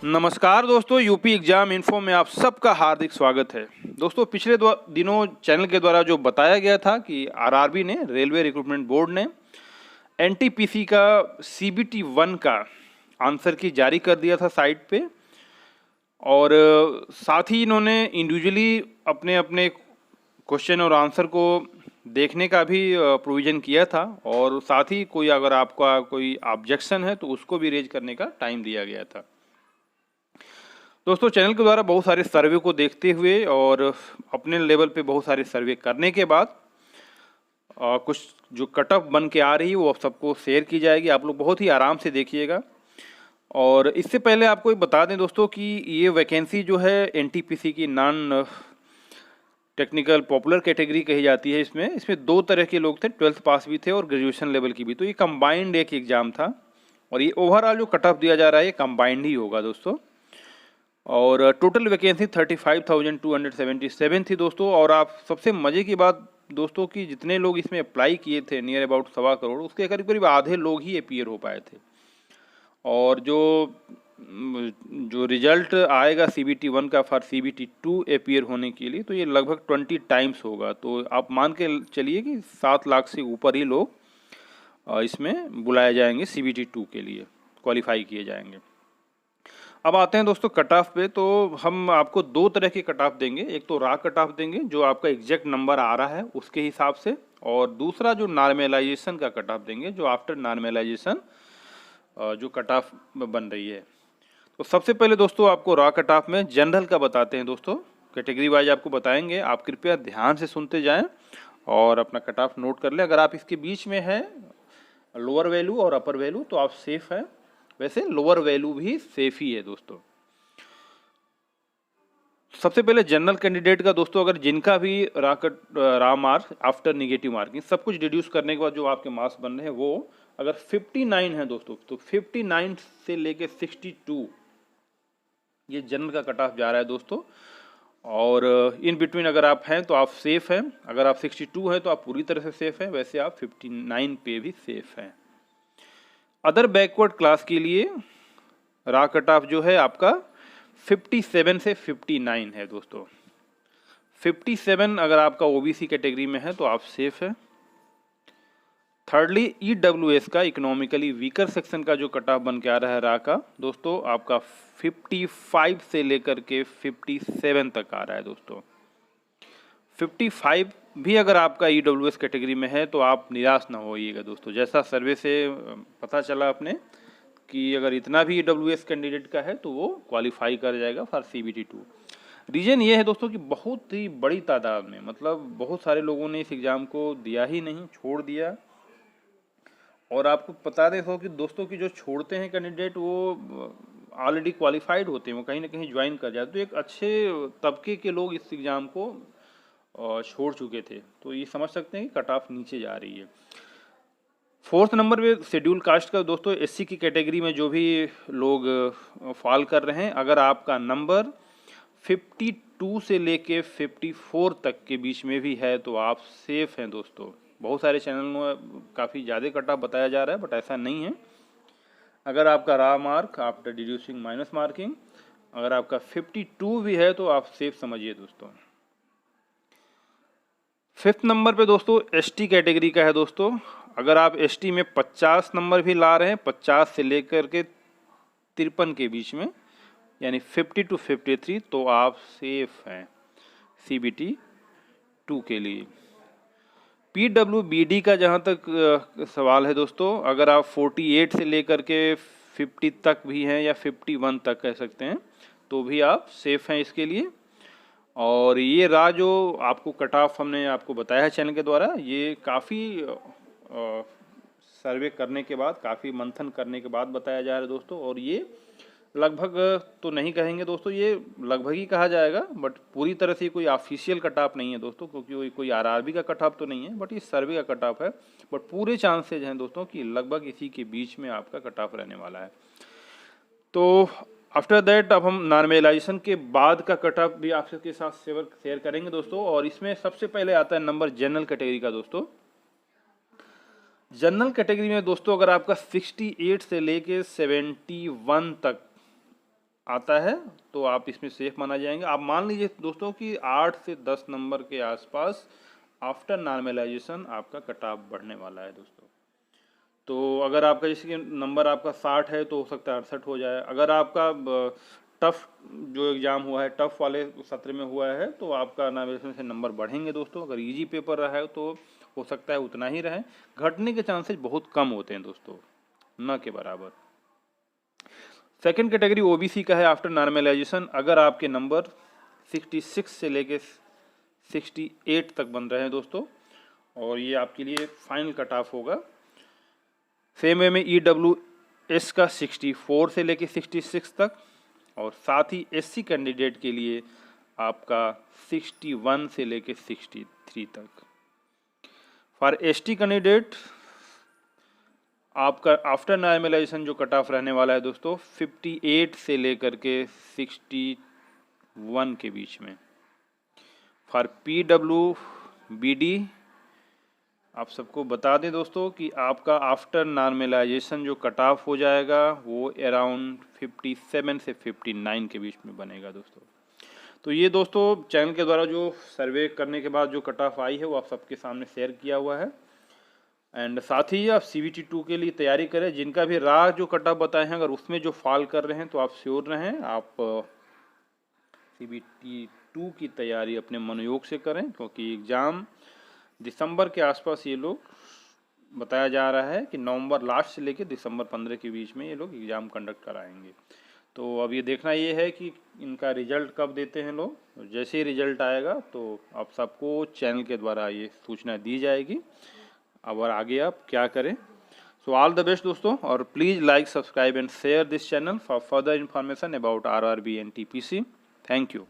नमस्कार दोस्तों, UP exam info में आप सबका हार्दिक स्वागत है। दोस्तों, पिछले दिनों चैनल के द्वारा जो बताया गया था कि आरआरबी ने, रेलवे रिक्रूटमेंट बोर्ड ने एनटीपीसी का सीबीटी 1 का आंसर की जारी कर दिया था साइट पे। और साथ ही इन्होंने इंडिविजुअली अपने अपने क्वेश्चन और आंसर को देखने का भी प्रोविज़न किया था। और साथ ही कोई अगर आपका कोई ऑब्जेक्शन है तो उसको भी रेज करने का टाइम दिया गया था। दोस्तों, चैनल के द्वारा बहुत सारे सर्वे को देखते हुए और अपने लेवल पे बहुत सारे सर्वे करने के बाद कुछ जो कट ऑफ बन के आ रही है वो आप सबको शेयर की जाएगी। आप लोग बहुत ही आराम से देखिएगा। और इससे पहले आपको एक बता दें दोस्तों कि ये वैकेंसी जो है एनटीपीसी की नॉन टेक्निकल पॉपुलर कैटेगरी कही जाती है। इसमें दो तरह के लोग थे, 12th पास भी थे और ग्रेजुएशन लेवल की भी। तो ये कंबाइंड एक एग्ज़ाम था और ये ओवरऑल जो कट ऑफ दिया जा रहा है ये कंबाइंड ही होगा दोस्तों। और टोटल वैकेंसी 35,277 थी दोस्तों। और आप सबसे मज़े की बात दोस्तों कि जितने लोग इसमें अप्लाई किए थे, नियर अबाउट 1.25 करोड़, उसके करीब करीब आधे लोग ही अपीयर हो पाए थे। और जो रिजल्ट आएगा सीबीटी 1 का फॉर सीबीटी 2 अपीयर होने के लिए, तो ये लगभग 20 टाइम्स होगा। तो आप मान के चलिए कि 7 लाख से ऊपर ही लोग इसमें बुलाए जाएंगे, सीबीटी 2 के लिए क्वालिफाई किए जाएंगे। अब आते हैं दोस्तों कट ऑफ पे। तो हम आपको दो तरह के कट ऑफ देंगे। एक तो रॉ कट ऑफ देंगे जो आपका एग्जैक्ट नंबर आ रहा है उसके हिसाब से, और दूसरा जो नॉर्मलाइजेशन का कट ऑफ देंगे जो आफ्टर नॉर्मलाइजेशन जो कट ऑफ बन रही है। तो सबसे पहले दोस्तों आपको रॉ कट ऑफ में जनरल का बताते हैं दोस्तों, कैटेगरी वाइज आपको बताएंगे। आप कृपया ध्यान से सुनते जाएं और अपना कट ऑफ नोट कर लें। अगर आप इसके बीच में है लोअर वैल्यू और अपर वैल्यू तो आप सेफ हैं। वैसे लोअर वैल्यू भी सेफ ही है दोस्तों। सबसे पहले जनरल कैंडिडेट का दोस्तों, अगर जिनका भी raw mark after negative marking सब कुछ डिड्यूस करने के बाद जो आपके मार्क्स बन रहे हैं वो अगर 59 है दोस्तों, तो 59 से लेके 62 ये जनरल का कट ऑफ जा रहा है दोस्तों। और इन बिटवीन अगर आप हैं तो आप सेफ हैं। अगर आप 62 हैं तो आप पूरी तरह से सेफ हैं। वैसे आप 59 पे भी सेफ हैं। अदर बैकवर्ड क्लास के लिए रॉ कट ऑफ जो है आपका 57 से 59 है दोस्तों। 57 अगर आपका ओबीसी कैटेगरी में है तो आप सेफ है। थर्डली ईडब्ल्यूएस का इकोनॉमिकली वीकर सेक्शन का जो कट ऑफ बन के आ रहा है रॉ का दोस्तों, आपका 55 से लेकर के 57 तक आ रहा है दोस्तों। 55 भी अगर आपका ईडब्ल्यूएस कैटेगरी में है तो आप निराश ना होइएगा दोस्तों। जैसा सर्वे से पता चला अपने कि अगर इतना भी ईडब्ल्यूएस कैंडिडेट का है तो वो क्वालिफाई कर जाएगा फॉर सीबीटी 2। रीज़न ये है दोस्तों कि बहुत ही बड़ी तादाद में, मतलब बहुत सारे लोगों ने इस एग्ज़ाम को दिया ही नहीं, छोड़ दिया। और आपको बता दें तो कि दोस्तों की जो छोड़ते हैं कैंडिडेट वो ऑलरेडी क्वालिफाइड होते हैं, वो कहीं ना कहीं ज्वाइन कर जाते। तो एक अच्छे तबके के लोग इस एग्ज़ाम को छोड़ चुके थे। तो ये समझ सकते हैं कि कट ऑफ नीचे जा रही है। 4th नंबर पे शेड्यूल कास्ट का दोस्तों, एससी की कैटेगरी में जो भी लोग फॉल कर रहे हैं, अगर आपका नंबर 52 से लेके 54 तक के बीच में भी है तो आप सेफ हैं दोस्तों। बहुत सारे चैनल में काफ़ी ज़्यादा कट ऑफ बताया जा रहा है, बट ऐसा नहीं है। अगर आपका raw mark after deducing minus marking अगर आपका 52 भी है तो आप सेफ समझिए दोस्तों। 5th नंबर पे दोस्तों एसटी कैटेगरी का है दोस्तों। अगर आप एसटी में 50 नंबर भी ला रहे हैं, 50 से लेकर के 53 के बीच में, यानी 50 to 53, तो आप सेफ हैं सीबीटी 2 के लिए। पीडब्ल्यूबीडी का जहाँ तक सवाल है दोस्तों, अगर आप 48 से लेकर के 50 तक भी हैं या 51 तक कह सकते हैं तो भी आप सेफ हैं इसके लिए। और ये रॉ जो आपको कट ऑफ हमने आपको बताया है चैनल के द्वारा, ये काफ़ी सर्वे करने के बाद, काफ़ी मंथन करने के बाद बताया जा रहा है दोस्तों। और ये लगभग तो नहीं कहेंगे दोस्तों, ये लगभग ही कहा जाएगा, बट पूरी तरह से कोई ऑफिशियल कट ऑफ नहीं है दोस्तों, क्योंकि कोई आरआरबी का कट ऑफ तो नहीं है, बट ये सर्वे का कट ऑफ है। बट पूरे चांसेज हैं दोस्तों कि लगभग इसी के बीच में आपका कट ऑफ रहने वाला है। तो आफ्टर दैट अब हम नॉर्मलाइजेशन के बाद का कट ऑफ भी आपके साथ शेयर करेंगे दोस्तों। और इसमें सबसे पहले आता है नंबर जनरल कैटेगरी का दोस्तों। जनरल कैटेगरी में दोस्तों अगर आपका 68 से लेके 71 तक आता है तो आप इसमें सेफ माना जाएंगे। आप मान लीजिए दोस्तों कि 8 से 10 नंबर के आसपास आफ्टर नॉर्मलाइजेशन आपका कट ऑफ बढ़ने वाला है दोस्तों। तो अगर आपका जैसे कि नंबर आपका 60 है तो हो सकता है 68 हो जाए। अगर आपका टफ जो एग्ज़ाम हुआ है, टफ वाले सत्र में हुआ है, तो आपका नॉर्मलाइजेशन से नंबर बढ़ेंगे दोस्तों। अगर इजी पेपर रहा है तो हो सकता है उतना ही रहे, घटने के चांसेस बहुत कम होते हैं दोस्तों, न के बराबर। सेकेंड कैटेगरी ओबीसी का है आफ्टर नॉर्मलाइजेशन। अगर आपके नंबर 66 से लेके 68 तक बन रहे हैं दोस्तों, और ये आपके लिए फाइनल कट ऑफ होगा। सेम वे में EWS का 64 से लेके 66 तक, और साथ ही SC कैंडिडेट के लिए आपका 61 से लेके 63 तक। फॉर ST कैंडिडेट आपका आफ्टर नॉर्मलाइजेशन जो कट ऑफ रहने वाला है दोस्तों 58 से लेकर के 61 के बीच में। फॉर PWBD आप सबको बता दें दोस्तों कि आपका आफ्टर नॉर्मलाइजेशन जो कट ऑफ हो जाएगा वो अराउंड 57 से 59 के बीच में बनेगा दोस्तों। तो ये दोस्तों चैनल के द्वारा जो सर्वे करने के बाद जो कट ऑफ आई है वो आप सबके सामने शेयर किया हुआ है। एंड साथ ही आप CBT 2 के लिए तैयारी करें। जिनका भी राह जो कट ऑफ बताए हैं अगर उसमें जो फॉल कर रहे हैं तो आप श्योर रहें, आप CBT 2 की तैयारी अपने मनोयोग से करें, क्योंकि एग्ज़ाम दिसंबर के आसपास ये लोग बताया जा रहा है कि नवंबर लास्ट से लेकर दिसंबर 15 के बीच में ये लोग एग्ज़ाम कंडक्ट कराएंगे। तो अब ये देखना ये है कि इनका रिजल्ट कब देते हैं लोग। जैसे ही रिजल्ट आएगा तो आप सबको चैनल के द्वारा ये सूचना दी जाएगी, अब और आगे आप क्या करें। सो ऑल द बेस्ट दोस्तों, और please like, subscribe and share this channel for further information about RRB and TPC। Thank you.